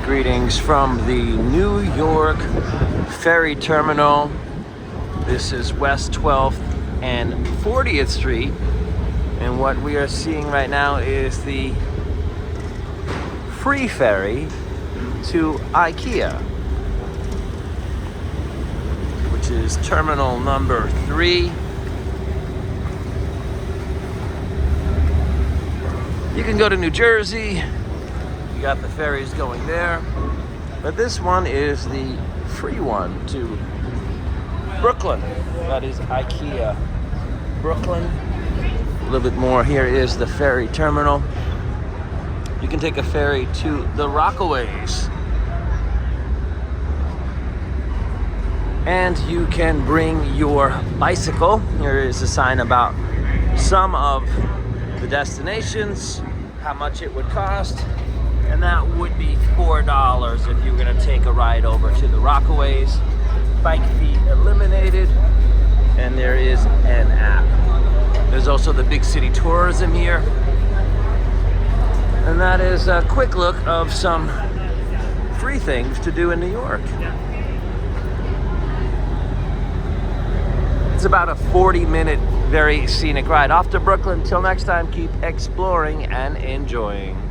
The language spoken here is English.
Greetings from the New York Ferry Terminal. This is West 12th and 40th Street. And what we are seeing right now is the free ferry to IKEA, which is terminal number 3. You can go to New Jersey. You got the ferries going there. But this one is the free one to Brooklyn. That is IKEA Brooklyn. A little bit more. Here is the ferry terminal. You can take a ferry to the Rockaways. And you can bring your bicycle. Here is a sign about some of the destinations, how much it would cost. And that would be $4 if you were going to take a ride over to the Rockaways. Bike fee eliminated. And there is an app. There's also the big city tourism here. And that is a quick look of some free things to do in New York. It's about a 40-minute, very scenic ride off to Brooklyn. Till next time, keep exploring and enjoying.